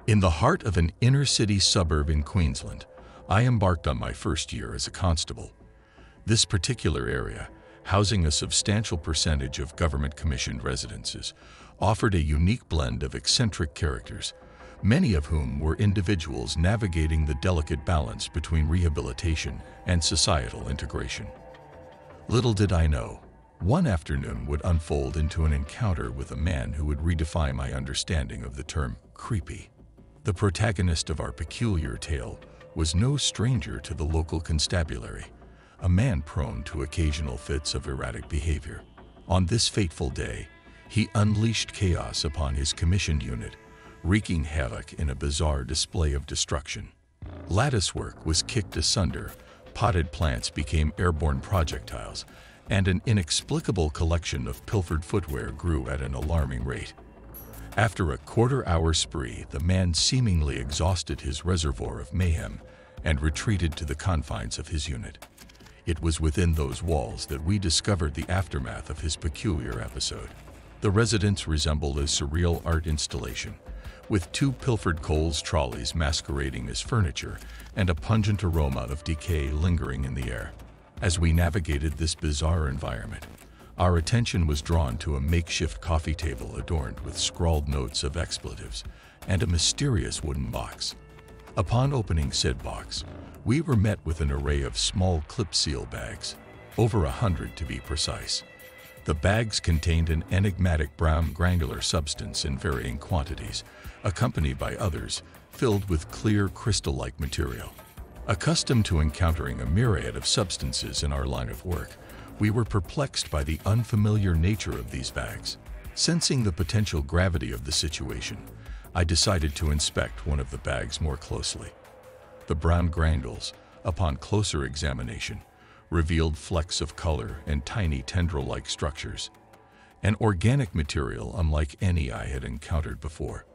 In the heart of an inner-city suburb in Queensland, I embarked on my first year as a constable. This particular area, housing a substantial percentage of government-commissioned residences, offered a unique blend of eccentric characters, many of whom were individuals navigating the delicate balance between rehabilitation and societal integration. Little did I know, one afternoon would unfold into an encounter with a man who would redefine my understanding of the term creepy. The protagonist of our peculiar tale was no stranger to the local constabulary, a man prone to occasional fits of erratic behavior. On this fateful day, he unleashed chaos upon his commissioned unit, wreaking havoc in a bizarre display of destruction. Latticework was kicked asunder, potted plants became airborne projectiles, and an inexplicable collection of pilfered footwear grew at an alarming rate. After a quarter-hour spree, the man seemingly exhausted his reservoir of mayhem and retreated to the confines of his unit. It was within those walls that we discovered the aftermath of his peculiar episode. The residence resembled a surreal art installation, with two pilfered coals trolleys masquerading as furniture and a pungent aroma of decay lingering in the air. As we navigated this bizarre environment, our attention was drawn to a makeshift coffee table adorned with scrawled notes of expletives and a mysterious wooden box. Upon opening said box, we were met with an array of small clip-seal bags, over 100 to be precise. The bags contained an enigmatic brown granular substance in varying quantities, accompanied by others filled with clear crystal-like material. Accustomed to encountering a myriad of substances in our line of work, we were perplexed by the unfamiliar nature of these bags. Sensing the potential gravity of the situation, I decided to inspect one of the bags more closely. The brown granules, upon closer examination, revealed flecks of color and tiny tendril-like structures, an organic material unlike any I had encountered before.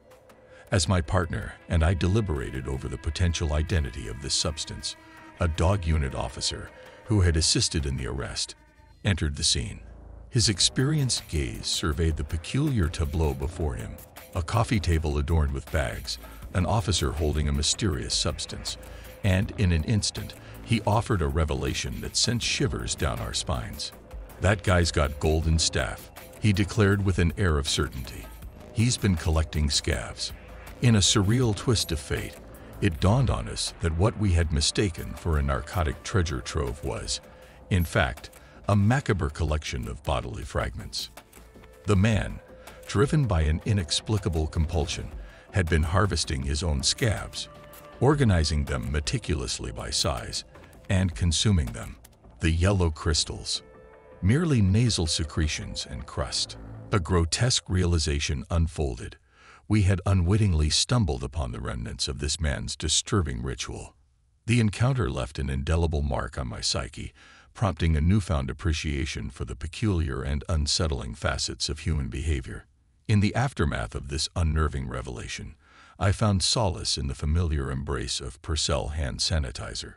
As my partner and I deliberated over the potential identity of this substance, a dog unit officer, who had assisted in the arrest, entered the scene. His experienced gaze surveyed the peculiar tableau before him, a coffee table adorned with bags, an officer holding a mysterious substance, and in an instant, he offered a revelation that sent shivers down our spines. "That guy's got golden staff," he declared with an air of certainty. "He's been collecting scavs." In a surreal twist of fate, it dawned on us that what we had mistaken for a narcotic treasure trove was, in fact, a macabre collection of bodily fragments. The man, driven by an inexplicable compulsion, had been harvesting his own scavs, organizing them meticulously by size, and consuming them. The yellow crystals, merely nasal secretions and crust. A grotesque realization unfolded. We had unwittingly stumbled upon the remnants of this man's disturbing ritual. The encounter left an indelible mark on my psyche, prompting a newfound appreciation for the peculiar and unsettling facets of human behavior. In the aftermath of this unnerving revelation, I found solace in the familiar embrace of Purcell hand sanitizer,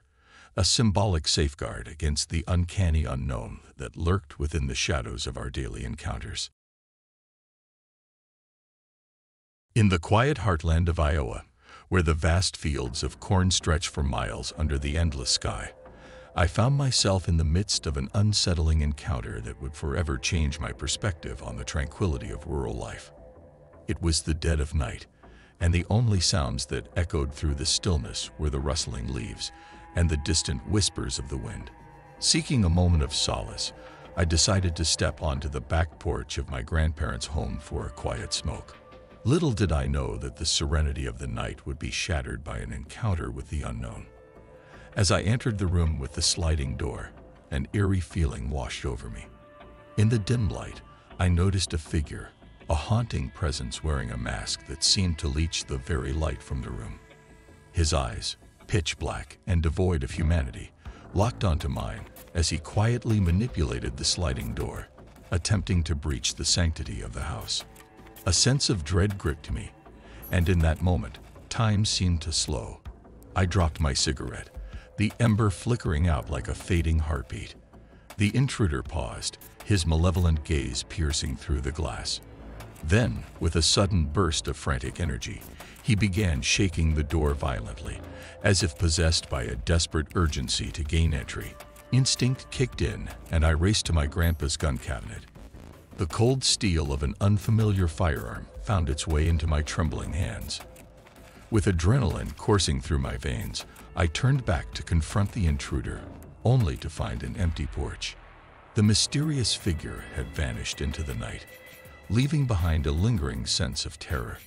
a symbolic safeguard against the uncanny unknown that lurked within the shadows of our daily encounters. In the quiet heartland of Iowa, where the vast fields of corn stretch for miles under the endless sky, I found myself in the midst of an unsettling encounter that would forever change my perspective on the tranquility of rural life. It was the dead of night, and the only sounds that echoed through the stillness were the rustling leaves and the distant whispers of the wind. Seeking a moment of solace, I decided to step onto the back porch of my grandparents' home for a quiet smoke. Little did I know that the serenity of the night would be shattered by an encounter with the unknown. As I entered the room with the sliding door, an eerie feeling washed over me. In the dim light, I noticed a figure, a haunting presence wearing a mask that seemed to leech the very light from the room. His eyes, pitch black and devoid of humanity, locked onto mine as he quietly manipulated the sliding door, attempting to breach the sanctity of the house. A sense of dread gripped me, and in that moment, time seemed to slow. I dropped my cigarette, the ember flickering out like a fading heartbeat. The intruder paused, his malevolent gaze piercing through the glass. Then, with a sudden burst of frantic energy, he began shaking the door violently, as if possessed by a desperate urgency to gain entry. Instinct kicked in, and I raced to my grandpa's gun cabinet. The cold steel of an unfamiliar firearm found its way into my trembling hands. With adrenaline coursing through my veins, I turned back to confront the intruder, only to find an empty porch. The mysterious figure had vanished into the night, leaving behind a lingering sense of terror.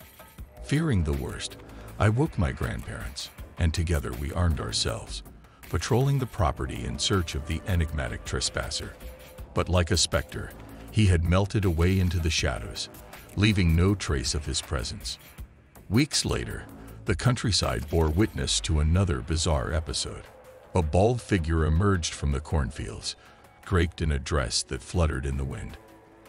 Fearing the worst, I woke my grandparents, and together we armed ourselves, patrolling the property in search of the enigmatic trespasser. But like a specter, he had melted away into the shadows, leaving no trace of his presence. Weeks later, the countryside bore witness to another bizarre episode. A bald figure emerged from the cornfields, draped in a dress that fluttered in the wind.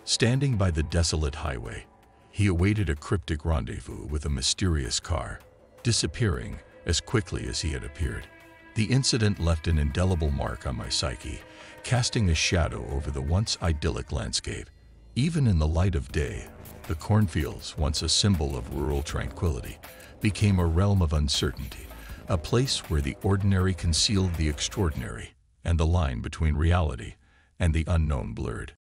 Standing by the desolate highway, he awaited a cryptic rendezvous with a mysterious car, disappearing as quickly as he had appeared. The incident left an indelible mark on my psyche, casting a shadow over the once idyllic landscape. Even in the light of day, the cornfields, once a symbol of rural tranquility, became a realm of uncertainty, a place where the ordinary concealed the extraordinary, and the line between reality and the unknown blurred.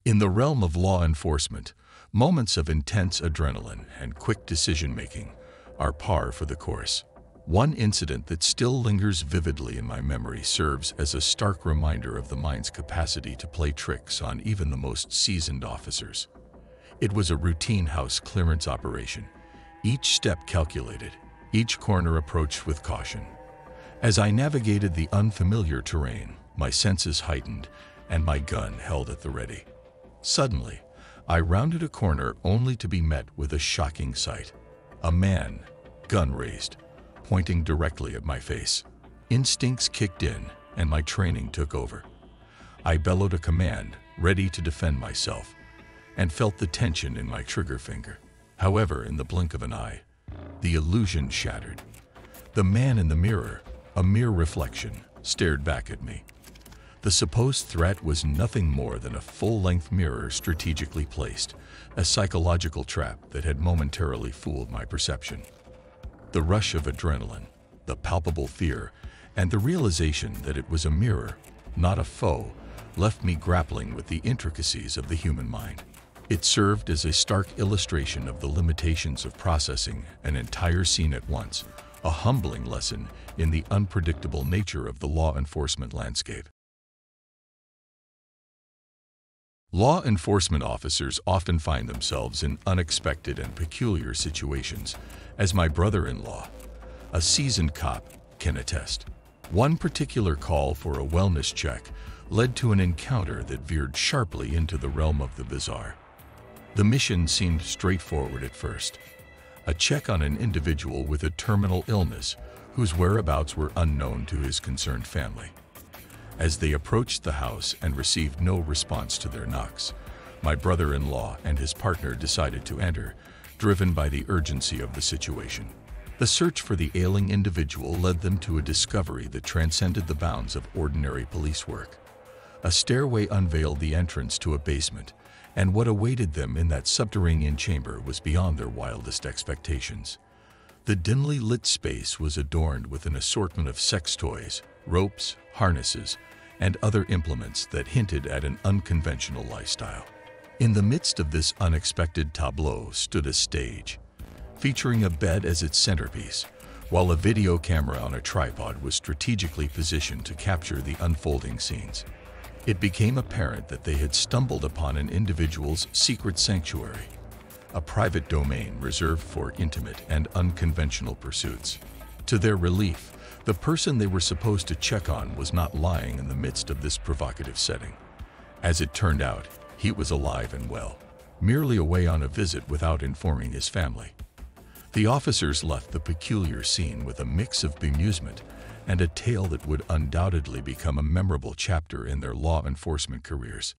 In the realm of law enforcement, moments of intense adrenaline and quick decision-making are par for the course. One incident that still lingers vividly in my memory serves as a stark reminder of the mind's capacity to play tricks on even the most seasoned officers. It was a routine house clearance operation, each step calculated, each corner approached with caution. As I navigated the unfamiliar terrain, my senses heightened and my gun held at the ready. Suddenly, I rounded a corner only to be met with a shocking sight. A man, gun raised, pointing directly at my face. Instincts kicked in and my training took over. I bellowed a command, ready to defend myself, and felt the tension in my trigger finger. However, in the blink of an eye, the illusion shattered. The man in the mirror, a mere reflection, stared back at me. The supposed threat was nothing more than a full-length mirror strategically placed, a psychological trap that had momentarily fooled my perception. The rush of adrenaline, the palpable fear, and the realization that it was a mirror, not a foe, left me grappling with the intricacies of the human mind. It served as a stark illustration of the limitations of processing an entire scene at once, a humbling lesson in the unpredictable nature of the law enforcement landscape. Law enforcement officers often find themselves in unexpected and peculiar situations, as my brother-in-law, a seasoned cop, can attest. One particular call for a wellness check led to an encounter that veered sharply into the realm of the bizarre. The mission seemed straightforward at first: a check on an individual with a terminal illness whose whereabouts were unknown to his concerned family. As they approached the house and received no response to their knocks, my brother-in-law and his partner decided to enter, driven by the urgency of the situation. The search for the ailing individual led them to a discovery that transcended the bounds of ordinary police work. A stairway unveiled the entrance to a basement, and what awaited them in that subterranean chamber was beyond their wildest expectations. The dimly lit space was adorned with an assortment of sex toys, ropes, harnesses, and other implements that hinted at an unconventional lifestyle. In the midst of this unexpected tableau stood a stage, featuring a bed as its centerpiece, while a video camera on a tripod was strategically positioned to capture the unfolding scenes. It became apparent that they had stumbled upon an individual's secret sanctuary, a private domain reserved for intimate and unconventional pursuits. To their relief, the person they were supposed to check on was not lying in the midst of this provocative setting. As it turned out, he was alive and well, merely away on a visit without informing his family. The officers left the peculiar scene with a mix of bemusement and a tale that would undoubtedly become a memorable chapter in their law enforcement careers.